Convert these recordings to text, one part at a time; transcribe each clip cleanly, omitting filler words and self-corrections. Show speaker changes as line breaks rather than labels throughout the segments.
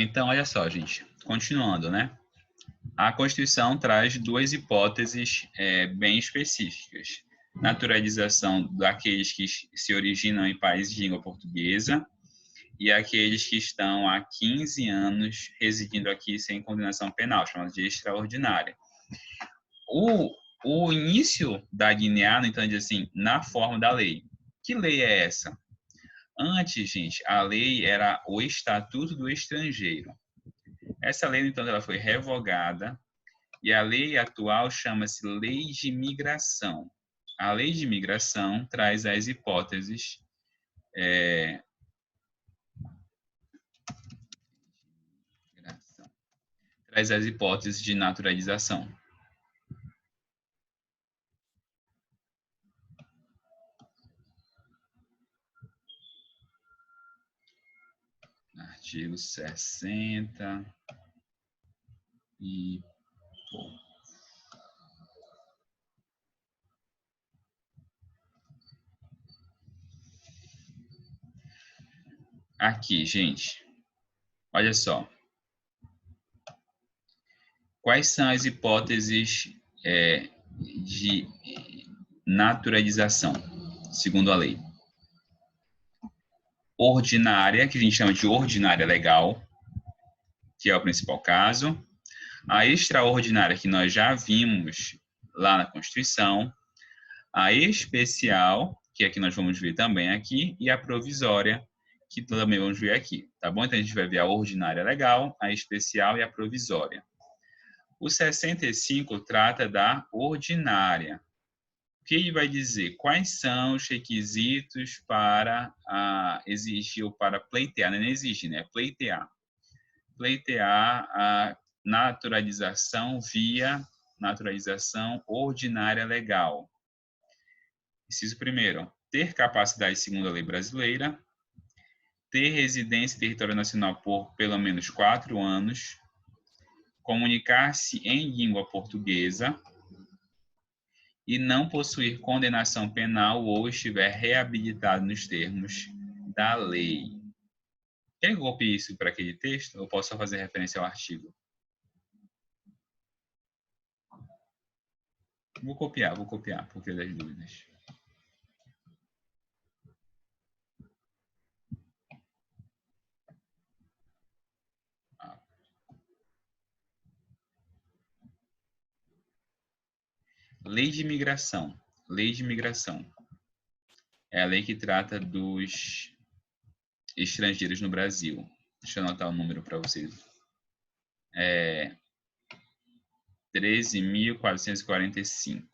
Então, olha só, gente. Continuando, né? A Constituição traz duas hipóteses bem específicas. Naturalização daqueles que se originam em países de língua portuguesa e aqueles que estão há 15 anos residindo aqui sem condenação penal, chamada de extraordinária. O início da Guiné, no entanto, assim, na forma da lei. Que lei é essa? Antes, gente, a lei era o Estatuto do Estrangeiro. Essa lei, então, ela foi revogada e a lei atual chama-se Lei de Imigração. A Lei de Imigração traz as hipóteses de naturalização. Artigo 60 e pouco. Aqui, gente, olha só. Quais são as hipóteses de naturalização, segundo a lei? Ordinária, que a gente chama de ordinária legal, que é o principal caso. A extraordinária, que nós já vimos lá na Constituição. A especial, que é que nós vamos ver também aqui, e a provisória, que também vamos ver aqui, tá bom? Então, a gente vai ver a ordinária legal, a especial e a provisória. O 65 trata da ordinária. O que ele vai dizer? Quais são os requisitos para exigir ou para pleitear? Não exigir, né? Pleitear. Pleitear a naturalização via naturalização ordinária legal. Inciso primeiro, ter capacidade segundo a lei brasileira, ter residência em território nacional por pelo menos 4 anos, comunicar-se em língua portuguesa e não possuir condenação penal ou estiver reabilitado nos termos da lei. Quer que eu copie isso para aquele texto? Eu posso só fazer referência ao artigo? Vou copiar, por via das dúvidas. Lei de imigração. Lei de imigração. É a lei que trata dos estrangeiros no Brasil. Deixa eu anotar o número para vocês. 13.445.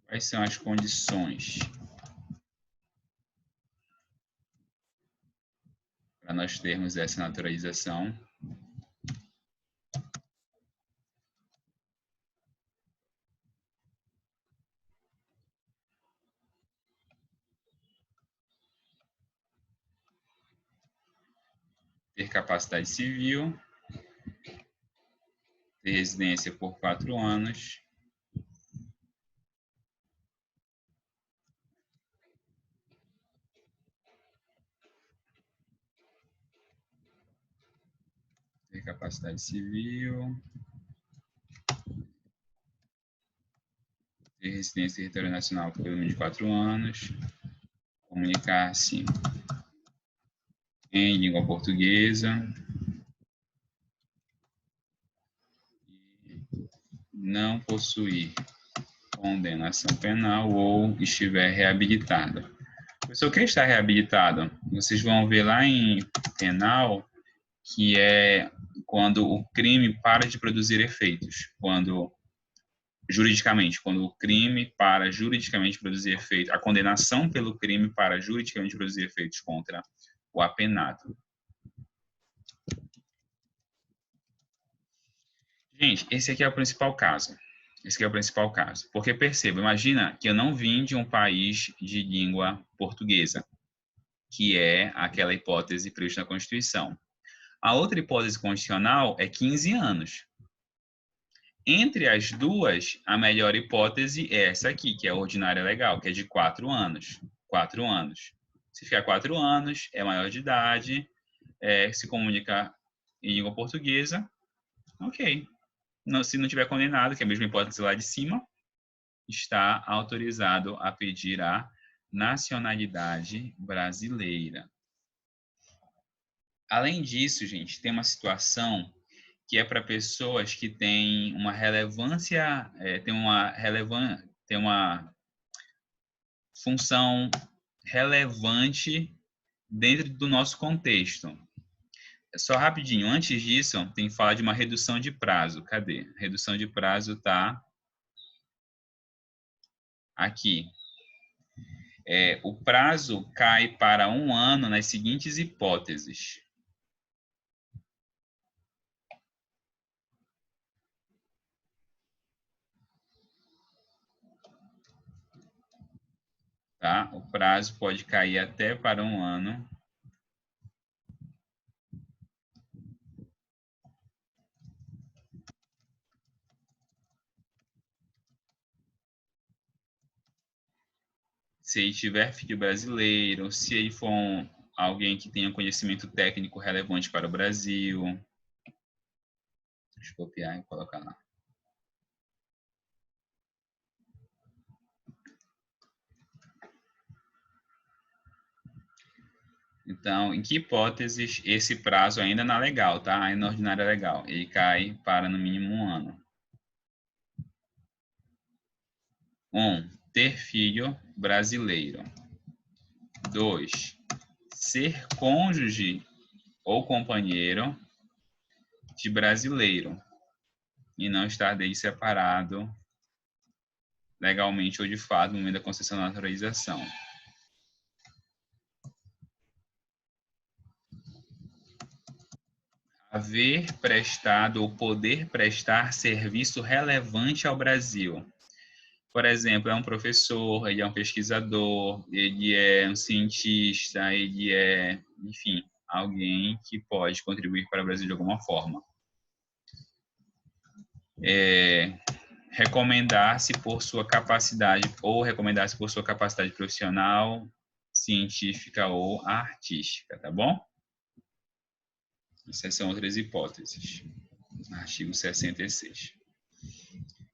Quais são as condições para nós termos essa naturalização? Ter capacidade civil, ter residência por 4 anos, ter capacidade civil, ter residência em território nacional por pelo menos 4 anos, comunicar-se em língua portuguesa e não possuir condenação penal ou estiver reabilitado. Professor, quem está reabilitado? Vocês vão ver lá em penal que é quando o crime para de produzir efeitos, quando o crime para juridicamente produzir efeitos, a condenação pelo crime para juridicamente produzir efeitos contra o apenado. Gente, esse aqui é o principal caso. Esse aqui é o principal caso. Porque perceba, imagina que eu não vim de um país de língua portuguesa, que é aquela hipótese prevista na Constituição. A outra hipótese constitucional é 15 anos. Entre as duas, a melhor hipótese é essa aqui, que é a ordinária legal, que é de 4 anos. 4 anos. Se ficar 4 anos, é maior de idade, se comunica em língua portuguesa, ok. Não, se não tiver condenado, que é a mesma hipótese lá de cima, está autorizado a pedir a nacionalidade brasileira. Além disso, gente, tem uma situação que é para pessoas que têm uma relevância, tem uma função relevante dentro do nosso contexto. Só rapidinho, antes disso, tem que falar de uma redução de prazo. Cadê? Redução de prazo está aqui. O prazo cai para 1 ano nas seguintes hipóteses. Tá? O prazo pode cair até para 1 ano. Se ele tiver filho brasileiro, se ele for alguém que tenha conhecimento técnico relevante para o Brasil. Deixa eu copiar e colocar lá. Então, em que hipóteses esse prazo ainda não é legal, tá? Ainda na ordinária é legal. Ele cai para no mínimo 1 ano. 1. Ter filho brasileiro. 2. Ser cônjuge ou companheiro de brasileiro e não estar dele separado legalmente ou de fato no momento da concessão da naturalização. Haver prestado ou poder prestar serviço relevante ao Brasil. Por exemplo, é um professor, ele é um pesquisador, ele é um cientista, ele é, enfim, alguém que pode contribuir para o Brasil de alguma forma. Recomendar-se por sua capacidade ou recomendar-se por sua capacidade profissional, científica ou artística, tá bom? Essas são outras hipóteses. Artigo 66.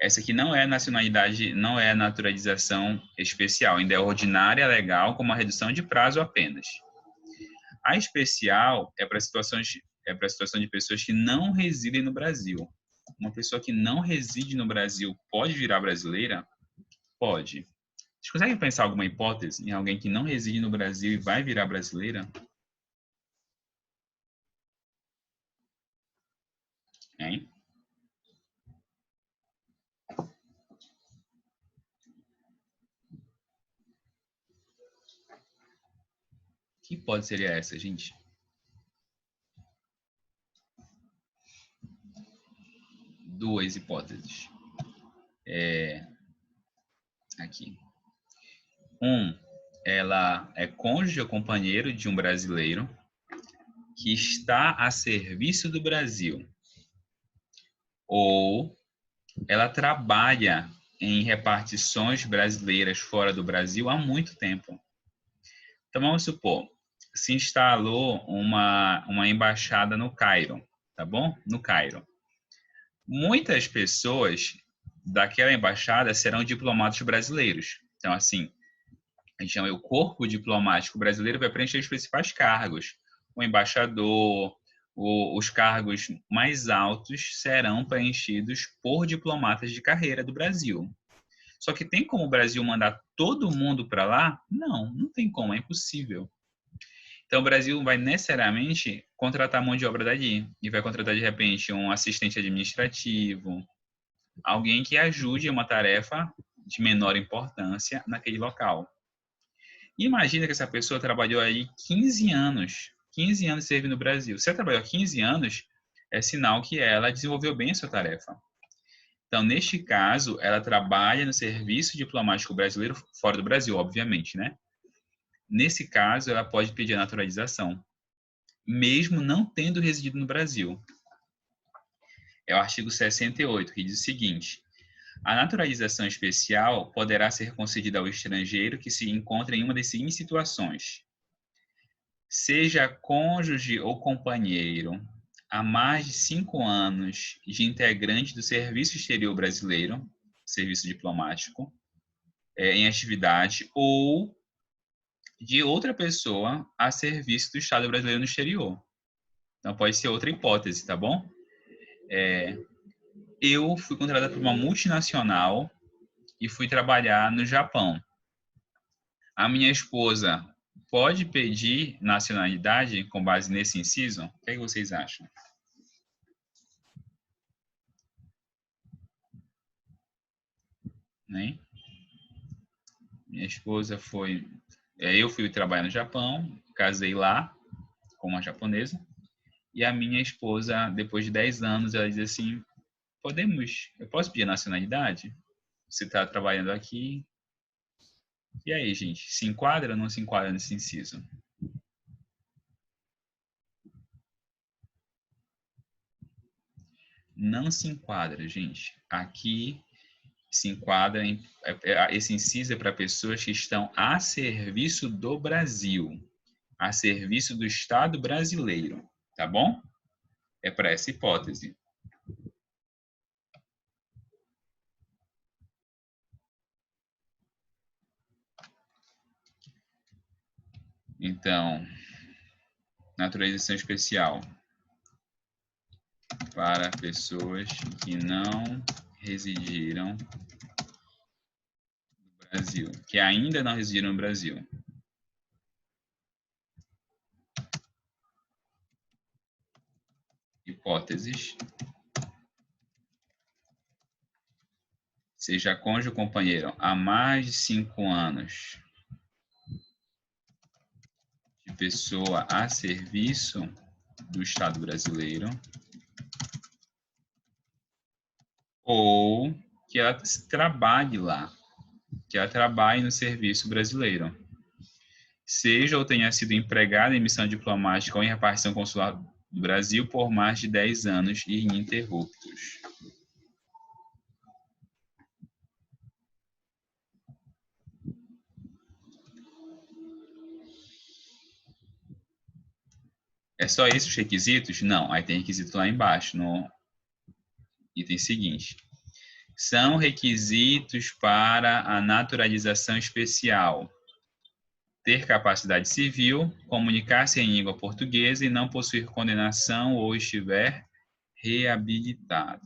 Essa aqui não é nacionalidade, não é naturalização especial, ainda é ordinária legal com uma redução de prazo apenas. A especial é para situação de pessoas que não residem no Brasil. Uma pessoa que não reside no Brasil pode virar brasileira? Pode. Vocês conseguem pensar alguma hipótese em alguém que não reside no Brasil e vai virar brasileira? Hein? Que hipótese seria essa, gente? Duas hipóteses. Aqui. Ela é cônjuge ou companheiro de um brasileiro que está a serviço do Brasil. Ou ela trabalha em repartições brasileiras fora do Brasil há muito tempo. Então, vamos supor, se instalou uma embaixada no Cairo, tá bom? No Cairo. Muitas pessoas daquela embaixada serão diplomatas brasileiros. Então, assim, a gente chama o corpo diplomático brasileiro vai preencher os principais cargos. O embaixador, os cargos mais altos serão preenchidos por diplomatas de carreira do Brasil. Só que tem como o Brasil mandar todo mundo para lá? Não, não tem como, é impossível. Então, o Brasil vai necessariamente contratar mão de obra dali e vai contratar, de repente, um assistente administrativo, alguém que ajude em uma tarefa de menor importância naquele local. Imagina que essa pessoa trabalhou aí 15 anos servindo no Brasil. Se ela trabalhou 15 anos, é sinal que ela desenvolveu bem a sua tarefa. Então, neste caso, ela trabalha no serviço diplomático brasileiro fora do Brasil, obviamente, né? Nesse caso, ela pode pedir a naturalização, mesmo não tendo residido no Brasil. É o artigo 68, que diz o seguinte: a naturalização especial poderá ser concedida ao estrangeiro que se encontra em uma das seguintes situações: seja cônjuge ou companheiro há mais de 5 anos de integrante do Serviço Exterior Brasileiro, Serviço Diplomático, em atividade, ou de outra pessoa a serviço do Estado brasileiro no exterior. Então, pode ser outra hipótese, tá bom? Eu fui contratado por uma multinacional e fui trabalhar no Japão. A minha esposa pode pedir nacionalidade com base nesse inciso? O que é que vocês acham? Né? Minha esposa foi... Eu fui trabalhar no Japão, casei lá com uma japonesa, e a minha esposa, depois de 10 anos, ela diz assim, eu posso pedir nacionalidade? Você está trabalhando aqui. E aí, gente, se enquadra ou não se enquadra nesse inciso? Não se enquadra, gente. Aqui se enquadra em... Esse inciso é para pessoas que estão a serviço do Brasil, a serviço do Estado brasileiro, tá bom? É para essa hipótese. Então, naturalização especial para pessoas que não residiram no Brasil, que ainda não residiram no Brasil. Hipóteses. Seja cônjuge ou companheiro há mais de 5 anos de pessoa a serviço do Estado brasileiro, ou que ela trabalhe lá, que ela trabalhe no serviço brasileiro, seja ou tenha sido empregada em missão diplomática ou em repartição consular do Brasil por mais de 10 anos ininterruptos. É só esses os requisitos? Não, aí tem requisito lá embaixo, no item seguinte. São requisitos para a naturalização especial: ter capacidade civil, comunicar-se em língua portuguesa e não possuir condenação ou estiver reabilitado.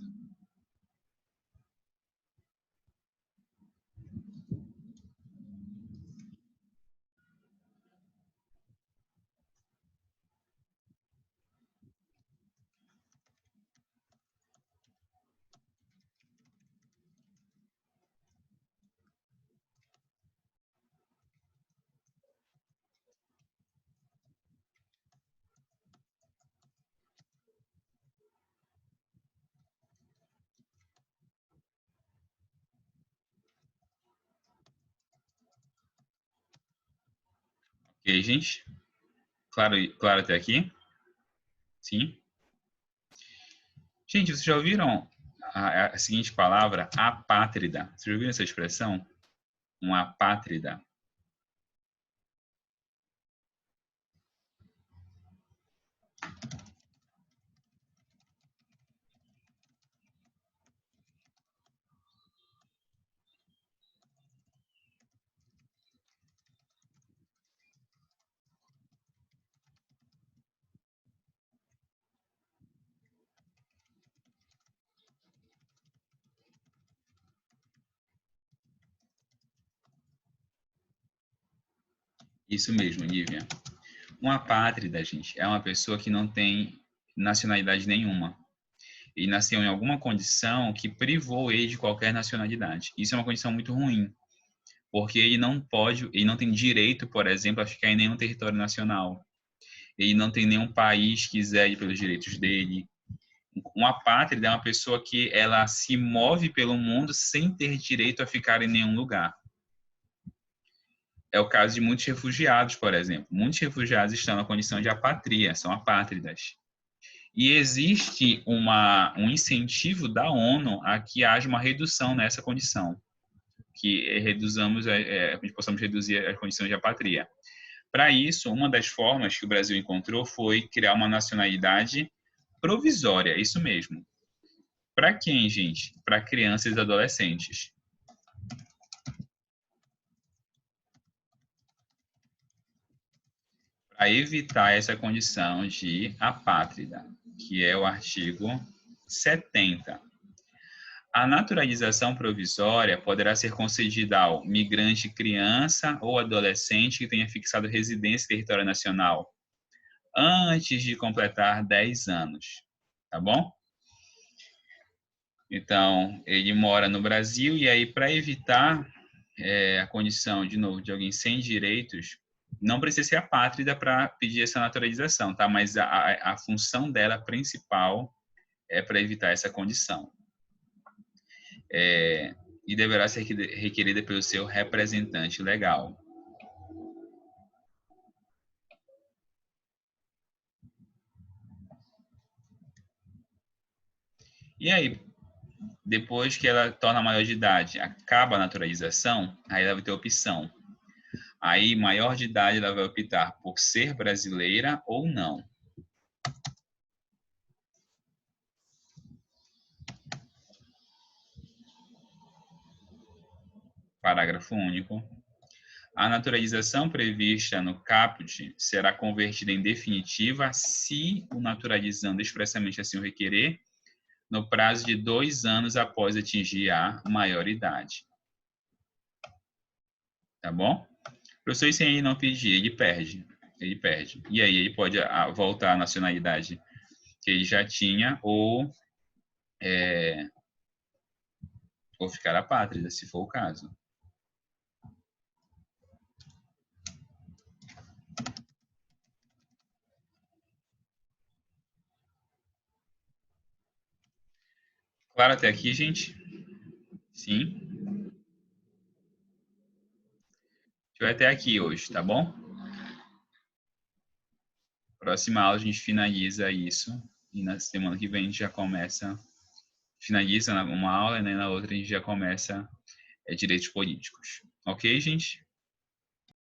Ok, gente? Claro, claro até aqui? Sim? Gente, vocês já ouviram a seguinte palavra, apátrida? Vocês já ouviram essa expressão? Um apátrida. Isso mesmo, Nívia. Um apátrida, gente, é uma pessoa que não tem nacionalidade nenhuma. Ele nasceu em alguma condição que privou ele de qualquer nacionalidade. Isso é uma condição muito ruim, porque ele não tem direito, por exemplo, a ficar em nenhum território nacional. Ele não tem nenhum país que zele pelos direitos dele. Um apátrida é uma pessoa que ela se move pelo mundo sem ter direito a ficar em nenhum lugar. É o caso de muitos refugiados, por exemplo. Muitos refugiados estão na condição de apatria, são apátridas. E existe um incentivo da ONU a que haja uma redução nessa condição, que possamos reduzir as condições de apatria. Para isso, uma das formas que o Brasil encontrou foi criar uma nacionalidade provisória, isso mesmo. Para quem, gente? Para crianças e adolescentes. Para evitar essa condição de apátrida, que é o artigo 70. A naturalização provisória poderá ser concedida ao migrante criança ou adolescente que tenha fixado residência em território nacional antes de completar 10 anos, tá bom? Então, ele mora no Brasil e aí, para evitar a condição, de novo, de alguém sem direitos, não precisa ser apátrida para pedir essa naturalização, tá? Mas a função dela principal é para evitar essa condição. E deverá ser requerida pelo seu representante legal. E aí, depois que ela torna maior de idade, acaba a naturalização, aí ela vai ter opção. Aí, maior de idade, ela vai optar por ser brasileira ou não. Parágrafo único. A naturalização prevista no caput será convertida em definitiva se o naturalizando expressamente assim o requerer, no prazo de 2 anos após atingir a maioridade. Tá bom? Professor, e se ele não pedir, ele perde. Ele perde. E aí ele pode voltar à nacionalidade que ele já tinha ou ficar apátrida, se for o caso. Claro até aqui, gente? Sim? A gente vai até aqui hoje, tá bom? Próxima aula a gente finaliza isso e na semana que vem a gente já começa, finaliza uma aula, né? Na outra a gente já começa direitos políticos. Ok, gente?